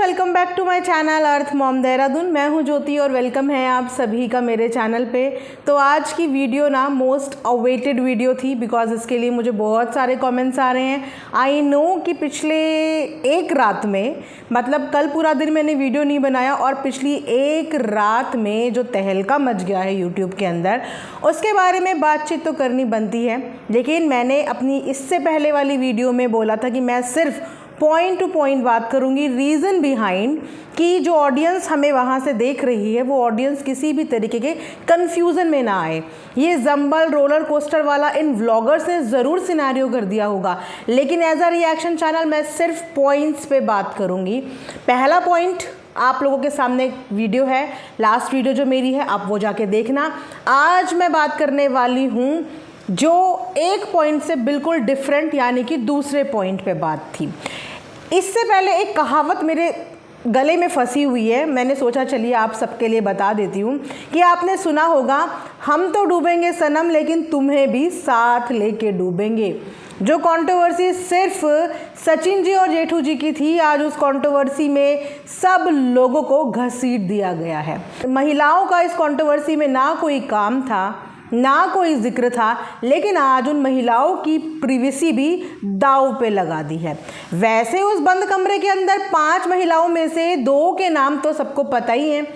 Welcome back to my channel Earth Mom Dehradun. मैं हूं ज्योति और वेलकम है आप सभी का मेरे चैनल पे। तो आज की वीडियो ना मोस्ट अवेटेड वीडियो थी बिकॉज इसके लिए मुझे बहुत सारे कमेंट्स आ रहे हैं। आई नो कि पिछले एक रात में, मतलब कल पूरा दिन मैंने वीडियो नहीं बनाया और पिछली एक रात में जो तहलका मच गया है यूट्यूब के अंदर, उसके बारे में बातचीत तो करनी बनती है। लेकिन मैंने अपनी इससे पहले वाली वीडियो में बोला था कि मैं सिर्फ पॉइंट टू पॉइंट बात करूंगी, रीज़न बिहाइंड कि जो ऑडियंस हमें वहाँ से देख रही है वो ऑडियंस किसी भी तरीके के कन्फ्यूज़न में ना आए। ये जंबल रोलर कोस्टर वाला इन व्लॉगर्स ने ज़रूर सिनेरियो कर दिया होगा, लेकिन एज अ रिएक्शन चैनल मैं सिर्फ पॉइंट्स पे बात करूँगी। पहला पॉइंट आप लोगों के सामने वीडियो है, लास्ट वीडियो जो मेरी है आप वो जाके देखना। आज मैं बात करने वाली हूँ जो एक पॉइंट से बिल्कुल डिफरेंट, यानी कि दूसरे पॉइंट पे बात थी। इससे पहले एक कहावत मेरे गले में फंसी हुई है, मैंने सोचा चलिए आप सबके लिए बता देती हूँ कि आपने सुना होगा, हम तो डूबेंगे सनम लेकिन तुम्हें भी साथ लेके डूबेंगे। जो कंट्रोवर्सी सिर्फ सचिन जी और जेठू जी की थी, आज उस कंट्रोवर्सी में सब लोगों को घसीट दिया गया है। महिलाओं का इस कंट्रोवर्सी में ना कोई काम था ना कोई जिक्र था, लेकिन आज उन महिलाओं की प्रिवेसी भी दांव पे लगा दी है। वैसे उस बंद कमरे के अंदर 5 महिलाओं में से 2 के नाम तो सबको पता ही हैं।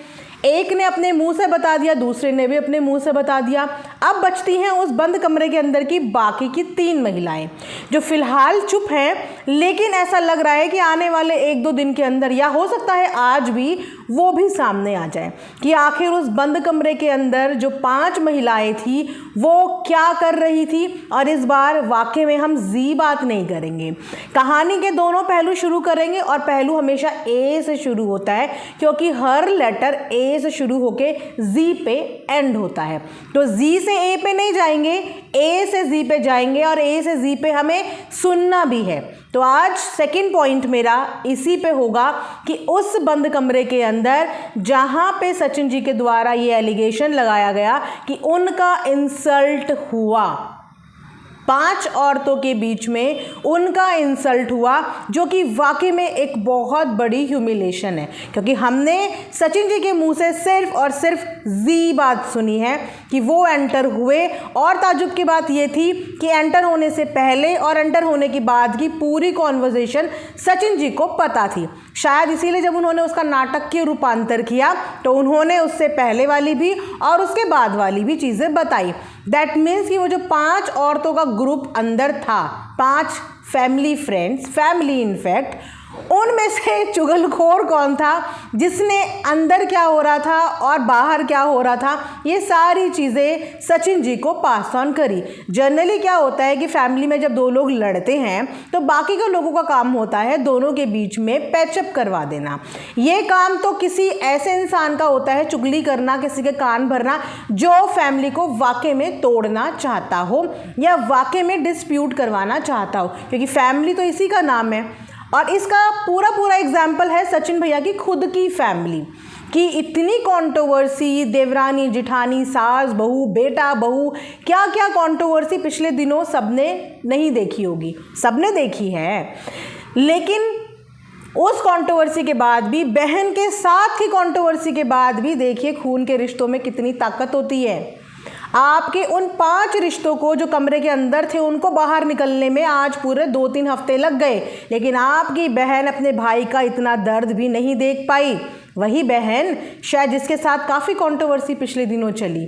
एक ने अपने मुंह से बता दिया, दूसरे ने भी अपने मुंह से बता दिया। अब बचती हैं उस बंद कमरे के अंदर की बाकी की 3 महिलाएं जो फिलहाल चुप हैं, लेकिन ऐसा लग रहा है कि आने वाले 1-2 दिन के अंदर, या हो सकता है आज भी, वो भी सामने आ जाए कि आखिर उस बंद कमरे के अंदर जो 5 महिलाएं थी वो क्या कर रही थी। और इस बार वाकई में हम जी बात नहीं करेंगे, कहानी के दोनों पहलू शुरू करेंगे और पहलू हमेशा ए से शुरू होता है क्योंकि हर लेटर ए से शुरू होके जी पे एंड होता है। तो जी से ए पे नहीं जाएंगे, ए से जी पे जाएंगे और ए से जी पे हमें सुनना भी है। तो आज सेकंड पॉइंट मेरा इसी पे होगा कि उस बंद कमरे के अंदर जहां पे सचिन जी के द्वारा ये एलिगेशन लगाया गया कि उनका इंसल्ट हुआ, 5 औरतों के बीच में उनका इंसल्ट हुआ, जो कि वाकई में एक बहुत बड़ी ह्यूमिलेशन है क्योंकि हमने सचिन जी के मुंह से सिर्फ और सिर्फ जी बात सुनी है कि वो एंटर हुए। और ताजुब की बात ये थी कि एंटर होने से पहले और एंटर होने के बाद की पूरी कॉन्वर्जेशन सचिन जी को पता थी। शायद इसीलिए जब उन्होंने उसका नाटकीय रूपांतर किया तो उन्होंने उससे पहले वाली भी और उसके बाद वाली भी चीज़ें बताई। दैट मीन्स कि वो जो 5 औरतों का ग्रुप अंदर था, 5 फैमिली फ्रेंड्स, फैमिली इनफैक्ट, उनमें से चुगलखोर कौन था जिसने अंदर क्या हो रहा था और बाहर क्या हो रहा था, ये सारी चीज़ें सचिन जी को पास ऑन करी। जनरली क्या होता है कि फैमिली में जब 2 लोग लड़ते हैं तो बाकी के लोगों का काम होता है दोनों के बीच में पैचअप करवा देना। ये काम तो किसी ऐसे इंसान का होता है, चुगली करना, किसी के कान भरना, जो फैमिली को वाकई में तोड़ना चाहता हो या वाकई में डिस्प्यूट करवाना चाहता हो, क्योंकि फैमिली तो इसी का नाम है। और इसका पूरा एग्जाम्पल है सचिन भैया की खुद की फैमिली कि इतनी कंट्रोवर्सी, देवरानी जेठानी, सास बहू, बेटा बहू, क्या क्या कंट्रोवर्सी पिछले दिनों सबने नहीं देखी होगी, सबने देखी है। लेकिन उस कंट्रोवर्सी के बाद भी, बहन के साथ की कंट्रोवर्सी के बाद भी, देखिए खून के रिश्तों में कितनी ताकत होती है। आपके उन 5 रिश्तों को जो कमरे के अंदर थे उनको बाहर निकलने में आज पूरे 2-3 हफ्ते लग गए, लेकिन आपकी बहन अपने भाई का इतना दर्द भी नहीं देख पाई। वही बहन शायद जिसके साथ काफ़ी कंट्रोवर्सी पिछले दिनों चली,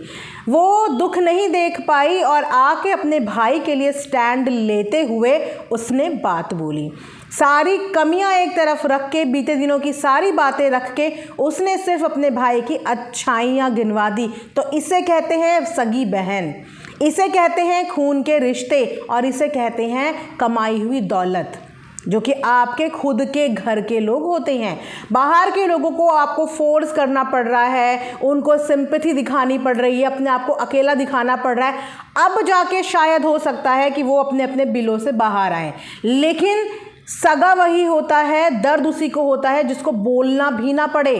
वो दुख नहीं देख पाई और आके अपने भाई के लिए स्टैंड लेते हुए उसने बात बोली। सारी कमियां एक तरफ रख के, बीते दिनों की सारी बातें रख के उसने सिर्फ अपने भाई की अच्छाइयां गिनवा दी। तो इसे कहते हैं सगी बहन, इसे कहते हैं खून के रिश्ते और इसे कहते हैं कमाई हुई दौलत, जो कि आपके खुद के घर के लोग होते हैं। बाहर के लोगों को आपको फोर्स करना पड़ रहा है, उनको सिंपैथी दिखानी पड़ रही है, अपने आप को अकेला दिखाना पड़ रहा है, अब जाके शायद हो सकता है कि वो अपने अपने बिलों से बाहर आए। लेकिन सगा वही होता है, दर्द उसी को होता है जिसको बोलना भी ना पड़े।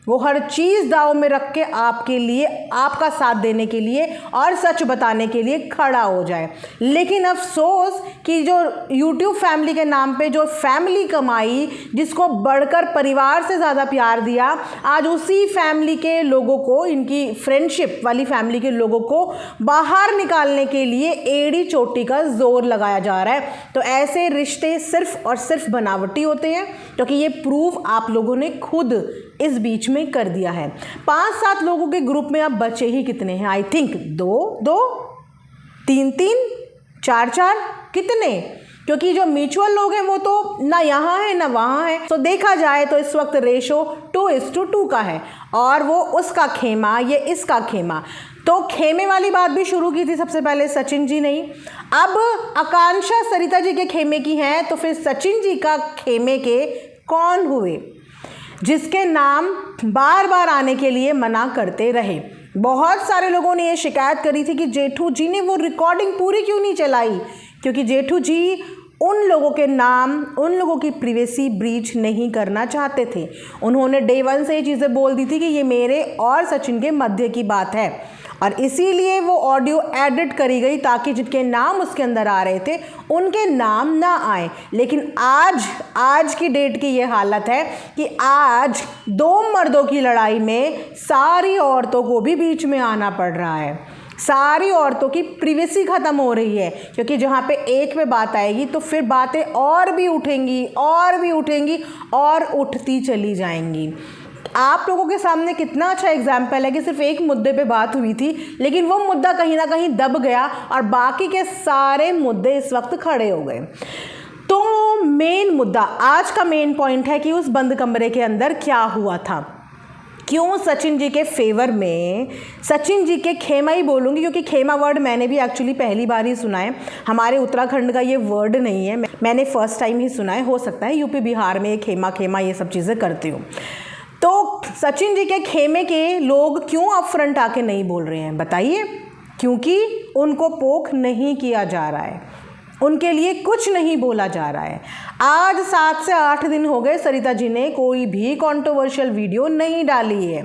वो हर चीज़ दांव में रख के आपके लिए, आपका साथ देने के लिए और सच बताने के लिए खड़ा हो जाए। लेकिन अफसोस कि जो YouTube फैमिली के नाम पे जो फैमिली कमाई, जिसको बढ़कर परिवार से ज़्यादा प्यार दिया, आज उसी फैमिली के लोगों को, इनकी फ्रेंडशिप वाली फैमिली के लोगों को बाहर निकालने के लिए एड़ी चोटी का जोर लगाया जा रहा है। तो ऐसे रिश्ते सिर्फ और सिर्फ बनावटी होते हैं, क्योंकि ये प्रूव आप लोगों ने खुद इस बीच में कर दिया है। 5-7 लोगों के ग्रुप में अब बचे ही कितने हैं? आई थिंक 2-2, 3-3, 4-4, कितने? क्योंकि जो म्यूचुअल लोग हैं वो तो ना यहाँ है ना वहाँ है। तो देखा जाए तो इस वक्त रेशो 2:2 का है, और वो उसका खेमा, ये इसका खेमा। तो खेमे वाली बात भी शुरू की थी सबसे पहले सचिन जी नहीं। अब आकांक्षा सरिता जी के खेमे की हैं, तो फिर सचिन जी का खेमे के कौन हुए, जिसके नाम बार बार आने के लिए मना करते रहे? बहुत सारे लोगों ने ये शिकायत करी थी कि जेठू जी ने वो रिकॉर्डिंग पूरी क्यों नहीं चलाई, क्योंकि जेठू जी उन लोगों के नाम, उन लोगों की प्रिवेसी ब्रीच नहीं करना चाहते थे। उन्होंने डे 1 से ये चीज़ें बोल दी थी कि ये मेरे और सचिन के मध्य की बात है, और इसीलिए वो ऑडियो एडिट करी गई ताकि जिनके नाम उसके अंदर आ रहे थे उनके नाम ना आए। लेकिन आज की डेट की ये हालत है कि आज 2 मर्दों की लड़ाई में सारी औरतों को भी बीच में आना पड़ रहा है। सारी औरतों की प्रिवेसी ख़त्म हो रही है, क्योंकि जहाँ पे एक पे बात आएगी तो फिर बातें और भी उठेंगी और भी उठेंगी और उठती चली जाएंगी। आप लोगों के सामने कितना अच्छा एग्जाम्पल है कि सिर्फ एक मुद्दे पे बात हुई थी, लेकिन वो मुद्दा कहीं ना कहीं दब गया और बाकी के सारे मुद्दे इस वक्त खड़े हो गए। तो मेन मुद्दा, आज का मेन पॉइंट है कि उस बंद कमरे के अंदर क्या हुआ था, क्यों सचिन जी के फेवर में, सचिन जी के खेमा ही बोलूँगी क्योंकि खेमा वर्ड मैंने भी एक्चुअली पहली बार ही सुना है। हमारे उत्तराखंड का ये वर्ड नहीं है, मैंने फर्स्ट टाइम ही सुना है। हो सकता है यूपी बिहार में खेमा खेमा ये सब चीज़ें करती हूँ। तो सचिन जी के खेमे के लोग क्यों अप फ्रंट आके नहीं बोल रहे हैं बताइए? क्योंकि उनको पोक नहीं किया जा रहा है, उनके लिए कुछ नहीं बोला जा रहा है। आज 7 से 8 दिन हो गए सरिता जी ने कोई भी कंट्रोवर्शियल वीडियो नहीं डाली है।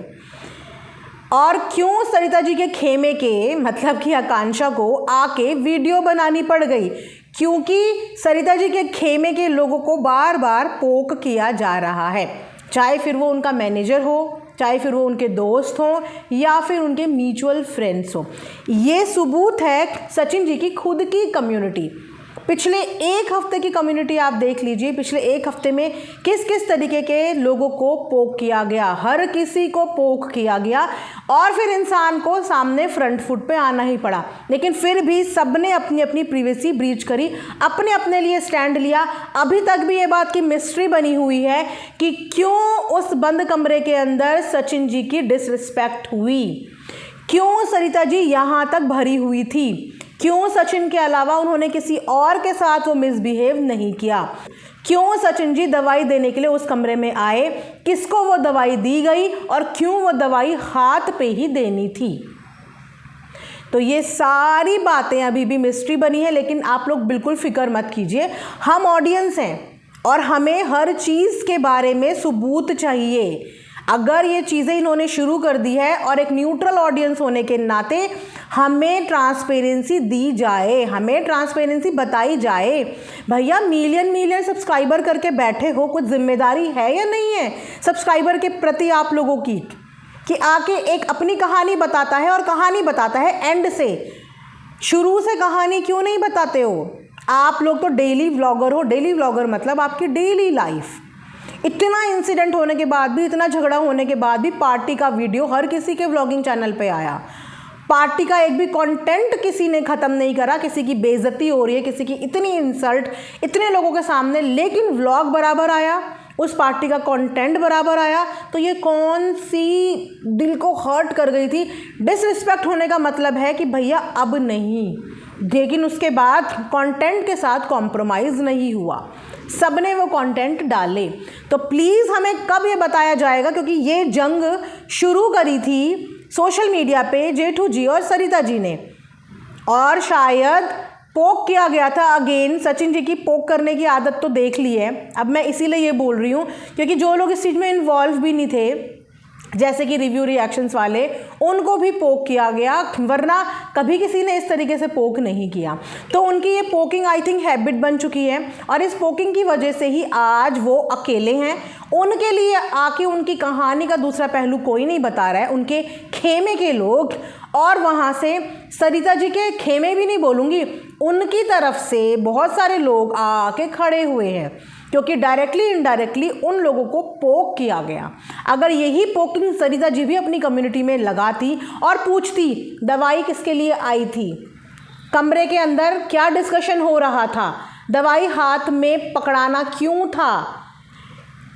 और क्यों सरिता जी के खेमे के, मतलब कि आकांक्षा को आके वीडियो बनानी पड़ गई? क्योंकि सरिता जी के खेमे के लोगों को बार बार पोक किया जा रहा है, चाहे फिर वो उनका मैनेजर हो, चाहे फिर वो उनके दोस्त हों या फिर उनके म्यूचुअल फ्रेंड्स हों। ये सबूत है सचिन जी की खुद की कम्युनिटी। पिछले 1 हफ्ते की कम्युनिटी आप देख लीजिए, पिछले 1 हफ्ते में किस किस तरीके के लोगों को पोक किया गया, हर किसी को पोक किया गया, और फिर इंसान को सामने फ्रंट फुट पे आना ही पड़ा। लेकिन फिर भी सबने अपनी अपनी प्रिवेसी ब्रीच करी, अपने अपने लिए स्टैंड लिया। अभी तक भी ये बात की मिस्ट्री बनी हुई है कि क्यों उस बंद कमरे के अंदर सचिन जी की डिसरिस्पेक्ट हुई, क्यों सरिता जी यहाँ तक भरी हुई थी, क्यों सचिन के अलावा उन्होंने किसी और के साथ वो मिसबिहेव नहीं किया, क्यों सचिन जी दवाई देने के लिए उस कमरे में आए, किसको वो दवाई दी गई और क्यों वो दवाई हाथ पे ही देनी थी। तो ये सारी बातें अभी भी मिस्ट्री बनी है। लेकिन आप लोग बिल्कुल फिक्र मत कीजिए, हम ऑडियंस हैं और हमें हर चीज़ के बारे में सबूत चाहिए। अगर ये चीज़ें इन्होंने शुरू कर दी है और एक न्यूट्रल ऑडियंस होने के नाते हमें ट्रांसपेरेंसी दी जाए, हमें ट्रांसपेरेंसी बताई जाए। भैया मिलियन सब्सक्राइबर करके बैठे हो, कुछ जिम्मेदारी है या नहीं है सब्सक्राइबर के प्रति आप लोगों की, कि आके एक अपनी कहानी बताता है और कहानी बताता है एंड से, शुरू से कहानी क्यों नहीं बताते हो? आप लोग तो डेली व्लॉगर हो। डेली व्लॉगर मतलब आपकी डेली लाइफ। इतना इंसिडेंट होने के बाद भी, इतना झगड़ा होने के बाद भी पार्टी का वीडियो हर किसी के व्लॉगिंग चैनल पे आया। पार्टी का एक भी कंटेंट किसी ने ख़त्म नहीं करा। किसी की बेइज्जती हो रही है, किसी की इतनी इंसल्ट इतने लोगों के सामने, लेकिन व्लॉग बराबर आया, उस पार्टी का कंटेंट बराबर आया। तो ये कौन सी दिल को हर्ट कर गई थी? डिसरिस्पेक्ट होने का मतलब है कि भैया अब नहीं, लेकिन उसके बाद कंटेंट के साथ कॉम्प्रोमाइज़ नहीं हुआ, सबने वो कंटेंट डाले। तो प्लीज़ हमें कब ये बताया जाएगा, क्योंकि ये जंग शुरू करी थी सोशल मीडिया पे जेठू जी और सरिता जी ने, और शायद पोक किया गया था। अगेन सचिन जी की पोक करने की आदत तो देख ली है। अब मैं इसीलिए ये बोल रही हूँ क्योंकि जो लोग इस चीज़ में इन्वॉल्व भी नहीं थे, जैसे कि रिव्यू रिएक्शंस वाले, उनको भी पोक किया गया, वरना कभी किसी ने इस तरीके से पोक नहीं किया। तो उनकी ये पोकिंग आई थिंक हैबिट बन चुकी है और इस पोकिंग की वजह से ही आज वो अकेले हैं। उनके लिए आके उनकी कहानी का दूसरा पहलू कोई नहीं बता रहा है, उनके खेमे के लोग, और वहाँ से सरिता जी के खेमे भी नहीं बोलूँगी, उनकी तरफ से बहुत सारे लोग आके खड़े हुए हैं, क्योंकि डायरेक्टली इनडायरेक्टली उन लोगों को पोक किया गया। अगर यही पोकिंग सरिता जी भी अपनी कम्युनिटी में लगाती और पूछती दवाई किसके लिए आई थी, कमरे के अंदर क्या डिस्कशन हो रहा था, दवाई हाथ में पकड़ाना क्यों था,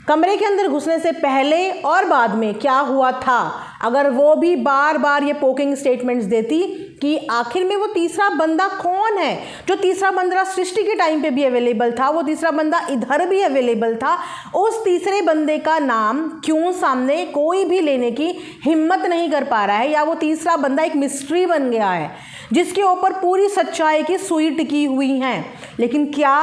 कमरे के अंदर घुसने से पहले और बाद में क्या हुआ था, अगर वो भी बार बार ये पोकिंग स्टेटमेंट्स देती कि आखिर में वो तीसरा बंदा कौन है, जो तीसरा बंदा सृष्टि के टाइम पे भी अवेलेबल था, वो तीसरा बंदा इधर भी अवेलेबल था, उस तीसरे बंदे का नाम क्यों सामने कोई भी लेने की हिम्मत नहीं कर पा रहा है, या वो तीसरा बंदा एक मिस्ट्री बन गया है जिसके ऊपर पूरी सच्चाई की सुई टिकी हुई है। लेकिन क्या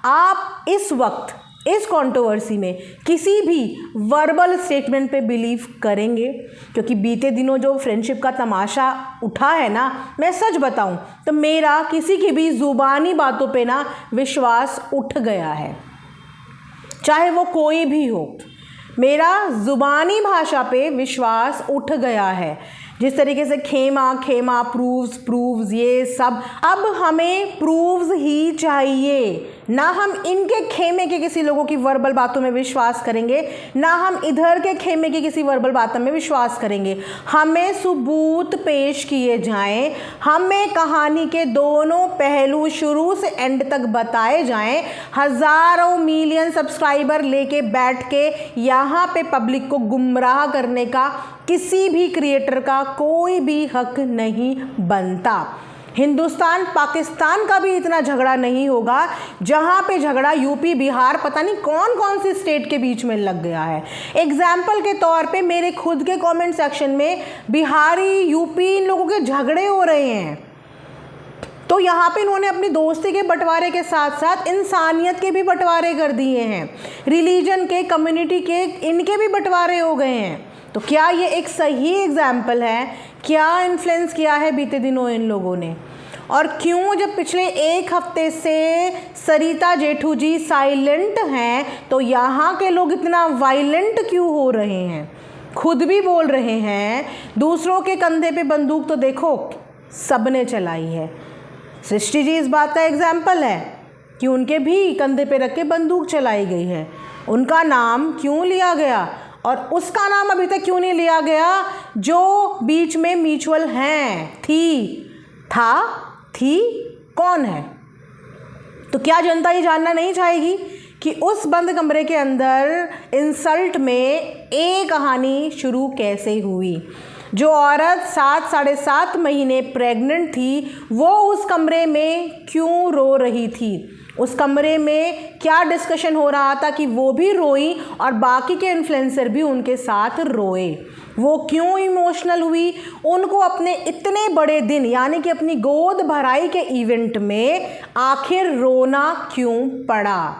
आप इस वक्त इस कंट्रोवर्सी में किसी भी वर्बल स्टेटमेंट पे बिलीव करेंगे? क्योंकि बीते दिनों जो फ्रेंडशिप का तमाशा उठा है ना, मैं सच बताऊं तो मेरा किसी की भी ज़ुबानी बातों पे ना विश्वास उठ गया है, चाहे वो कोई भी हो, मेरा ज़ुबानी भाषा पे विश्वास उठ गया है। जिस तरीके से खेमा प्रूव्स ये सब, अब हमें प्रूव्स ही चाहिए, ना हम इनके खेमे के किसी लोगों की वर्बल बातों में विश्वास करेंगे, ना हम इधर के खेमे की किसी वर्बल बातों में विश्वास करेंगे। हमें सबूत पेश किए जाएं, हमें कहानी के दोनों पहलू शुरू से एंड तक बताए जाएं। हज़ारों मिलियन सब्सक्राइबर लेके बैठ के यहाँ पे पब्लिक को गुमराह करने का किसी भी क्रिएटर का कोई भी हक नहीं बनता। हिंदुस्तान पाकिस्तान का भी इतना झगड़ा नहीं होगा जहाँ पे झगड़ा यूपी बिहार पता नहीं कौन कौन सी स्टेट के बीच में लग गया है। एग्जाम्पल के तौर पे मेरे खुद के कमेंट सेक्शन में बिहारी यूपी इन लोगों के झगड़े हो रहे हैं, तो यहाँ पे इन्होंने अपनी दोस्ती के बंटवारे के साथ साथ इंसानियत के भी बंटवारे कर दिए हैं, रिलीजन के, कम्युनिटी के, इनके भी बंटवारे हो गए हैं। तो क्या ये एक सही एग्जाम्पल है? क्या इन्फ्लुएंस किया है बीते दिनों इन लोगों ने? और क्यों जब पिछले एक हफ्ते से सरिता जेठू जी साइलेंट हैं तो यहाँ के लोग इतना वायलेंट क्यों हो रहे हैं? खुद भी बोल रहे हैं, दूसरों के कंधे पे बंदूक तो देखो सबने चलाई है। सृष्टि जी इस बात का एग्जाम्पल है कि उनके भी कंधे पे रख के बंदूक चलाई गई है। उनका नाम क्यों लिया गया और उसका नाम अभी तक क्यों नहीं लिया गया जो बीच में म्यूचुअल हैं? थी कौन है? तो क्या जनता ये जानना नहीं चाहेगी कि उस बंद कमरे के अंदर इंसल्ट में एक कहानी शुरू कैसे हुई? जो औरत 7-7.5 महीने प्रेग्नेंट थी वो उस कमरे में क्यों रो रही थी? उस कमरे में क्या डिस्कशन हो रहा था कि वो भी रोई और बाकी के इन्फ्लुएंसर भी उनके साथ रोए? वो क्यों इमोशनल हुई? उनको अपने इतने बड़े दिन यानी कि अपनी गोद भराई के इवेंट में आखिर रोना क्यों पड़ा?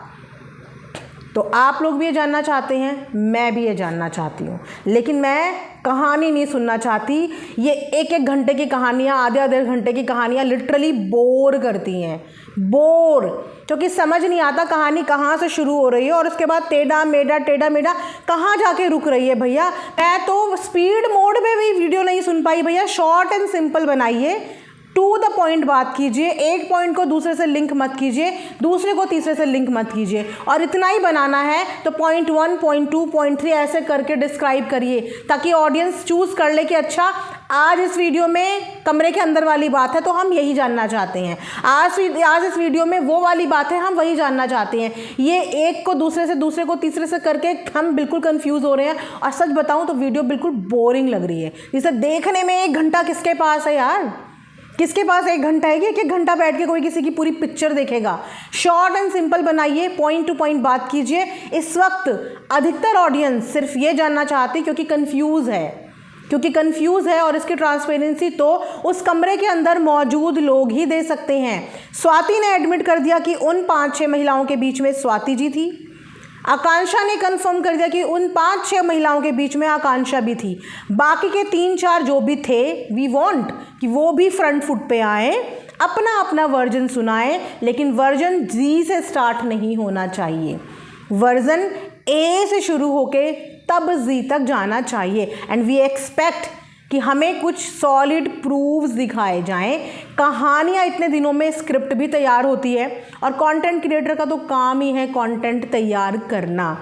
तो आप लोग भी ये जानना चाहते हैं, मैं भी ये जानना चाहती हूँ, लेकिन मैं कहानी नहीं सुनना चाहती। ये एक घंटे की कहानियाँ, आधे घंटे की कहानियाँ लिटरली बोर करती हैं, बोर, क्योंकि समझ नहीं आता कहानी कहाँ से शुरू हो रही है और उसके बाद टेढ़ा मेढ़ा कहाँ जाके रुक रही है। भैया मैं तो स्पीड मोड में भी वीडियो नहीं सुन पाई। भैया शॉर्ट एंड सिंपल बनाइए, टू द पॉइंट बात कीजिए, एक पॉइंट को दूसरे से लिंक मत कीजिए, दूसरे को तीसरे से लिंक मत कीजिए, और इतना ही बनाना है तो पॉइंट 1, पॉइंट 2, पॉइंट 3 ऐसे करके डिस्क्राइब करिए ताकि ऑडियंस चूज़ कर ले कि अच्छा आज इस वीडियो में कमरे के अंदर वाली बात है तो हम यही जानना चाहते हैं, आज इस वीडियो में वो वाली बात है हम वही जानना चाहते हैं। ये एक को दूसरे से, दूसरे को तीसरे से करके हम बिल्कुल कंफ्यूज हो रहे हैं और सच बताऊं तो वीडियो बिल्कुल बोरिंग लग रही है। जिसे देखने में 1 घंटा किसके पास है यार? किसके पास 1 घंटा है कि 1 घंटा बैठ के कोई किसी की पूरी पिक्चर देखेगा? शॉर्ट एंड सिंपल बनाइए, पॉइंट टू पॉइंट बात कीजिए। इस वक्त अधिकतर ऑडियंस सिर्फ ये जानना चाहती क्योंकि कंफ्यूज है और इसकी ट्रांसपेरेंसी तो उस कमरे के अंदर मौजूद लोग ही दे सकते हैं। स्वाति ने एडमिट कर दिया कि उन 5-6 महिलाओं के बीच में स्वाति जी थी, आकांक्षा ने कंफर्म कर दिया कि उन 5-6 महिलाओं के बीच में आकांक्षा भी थी। बाकी के 3-4 जो भी थे, वी वांट कि वो भी फ्रंट फुट पे आए, अपना अपना वर्जन सुनाए, लेकिन वर्जन जी से स्टार्ट नहीं होना चाहिए। वर्जन ए से शुरू होके तब जी तक जाना चाहिए। एंड वी एक्सपेक्ट कि हमें कुछ सॉलिड प्रूफ्स दिखाए जाएं। कहानियाँ इतने दिनों में स्क्रिप्ट भी तैयार होती है और कंटेंट क्रिएटर का तो काम ही है कंटेंट तैयार करना।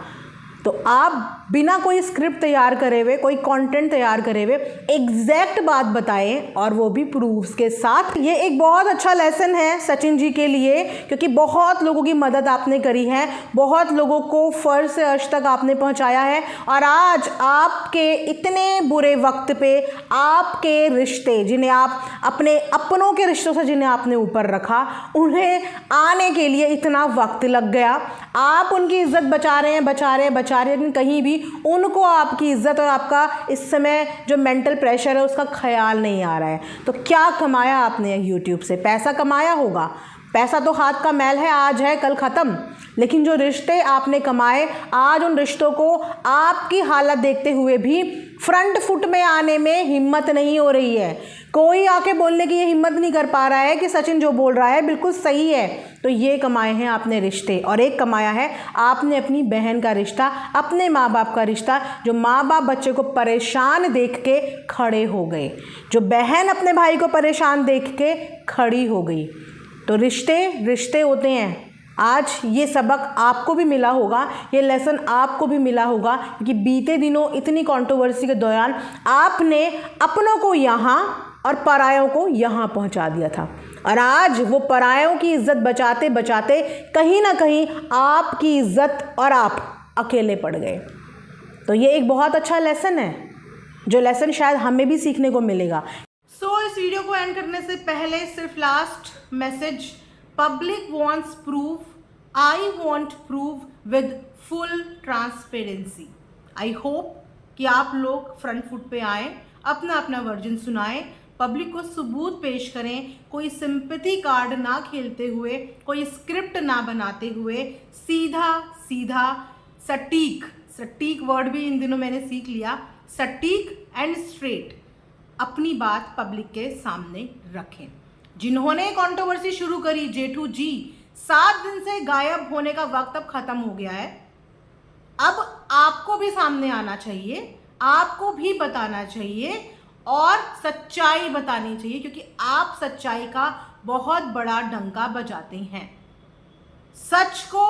तो आप बिना कोई स्क्रिप्ट तैयार करे हुए, कोई कंटेंट तैयार करे हुए एग्जैक्ट बात बताएं, और वो भी प्रूफ्स के साथ। ये एक बहुत अच्छा लेसन है सचिन जी के लिए, क्योंकि बहुत लोगों की मदद आपने करी है, बहुत लोगों को फर्ज से अर्श तक आपने पहुंचाया है, और आज आपके इतने बुरे वक्त पे आपके रिश्ते, जिन्हें आप अपने अपनों के रिश्तों से जिन्हें आपने ऊपर रखा, उन्हें आने के लिए इतना वक्त लग गया। आप उनकी इज्जत बचा रहे हैं, लेकिन कहीं भी उनको आपकी इज्जत और आपका इस समय जो मेंटल प्रेशर है उसका ख्याल नहीं आ रहा है। तो क्या कमाया आपने यूट्यूब से? पैसा कमाया होगा, पैसा तो हाथ का मैल है, आज है कल ख़त्म। लेकिन जो रिश्ते आपने कमाए, आज उन रिश्तों को आपकी हालत देखते हुए भी फ्रंट फुट में आने में हिम्मत नहीं हो रही है। कोई आके बोलने की ये हिम्मत नहीं कर पा रहा है कि सचिन जो बोल रहा है बिल्कुल सही है। तो ये कमाए हैं आपने रिश्ते, और एक कमाया है आपने अपनी बहन का रिश्ता, अपने माँ बाप का रिश्ता, जो माँ बाप बच्चे को परेशान देख के खड़े हो गए, जो बहन अपने भाई को परेशान देख के खड़ी हो गई। तो रिश्ते रिश्ते होते हैं। आज ये सबक आपको भी मिला होगा, ये लेसन आपको भी मिला होगा, क्योंकि बीते दिनों इतनी कंट्रोवर्सी के दौरान आपने अपनों को यहाँ और परायों को यहाँ पहुँचा दिया था, और आज वो परायों की इज्जत बचाते बचाते कहीं ना कहीं आपकी इज्जत और आप अकेले पड़ गए। तो ये एक बहुत अच्छा लेसन है, जो लेसन शायद हमें भी सीखने को मिलेगा। इस वीडियो को एंड करने से पहले सिर्फ last message, public wants proof, I want proof with full transparency. I hope कि आप लोग फ्रंट फुट पे आएँ, अपना अपना वर्जन सुनाएं, पब्लिक को सबूत पेश करें, कोई सिंपैथी कार्ड ना खेलते हुए, कोई स्क्रिप्ट ना बनाते हुए, सीधा सीधा सटीक वर्ड भी इन दिनों मैंने सीख लिया, सटीक एंड स्ट्रेट अपनी बात पब्लिक के सामने रखें। जिन्होंने कंट्रोवर्सी शुरू करी, जेठू जी, 7 दिन से गायब होने का वक्त अब खत्म हो गया है। अब आपको भी सामने आना चाहिए, आपको भी बताना चाहिए और सच्चाई बतानी चाहिए, क्योंकि आप सच्चाई का बहुत बड़ा डंका बजाते हैं। सच को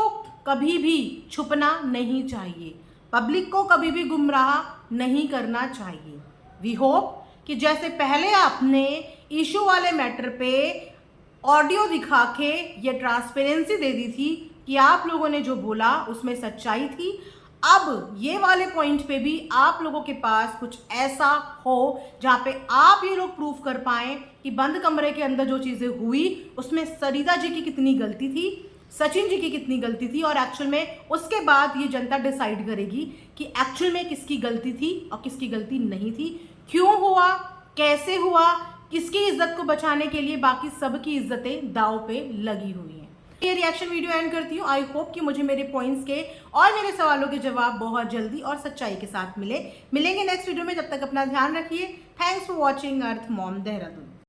कभी भी छुपना नहीं चाहिए, पब्लिक को कभी भी गुमराह नहीं करना चाहिए। वी होप कि जैसे पहले आपने इशू वाले मैटर पे ऑडियो दिखा के ये ट्रांसपेरेंसी दे दी थी कि आप लोगों ने जो बोला उसमें सच्चाई थी, अब ये वाले पॉइंट पे भी आप लोगों के पास कुछ ऐसा हो जहाँ पे आप ये लोग प्रूफ कर पाएं कि बंद कमरे के अंदर जो चीज़ें हुई उसमें सरिता जी की कितनी गलती थी, सचिन जी की कितनी गलती थी, और एक्चुअल में उसके बाद ये जनता डिसाइड करेगी कि एक्चुअल में किसकी गलती थी और किसकी गलती नहीं थी, क्यों हुआ, कैसे हुआ, किसकी इज्जत को बचाने के लिए बाकी सबकी इज्जतें दांव पे लगी हुई हैं। ये रिएक्शन वीडियो एंड करती हूँ। आई होप कि मुझे मेरे पॉइंट्स के और मेरे सवालों के जवाब बहुत जल्दी और सच्चाई के साथ मिलेंगे नेक्स्ट वीडियो में। जब तक अपना ध्यान रखिए। Thanks for watching earth Mom Dehradun.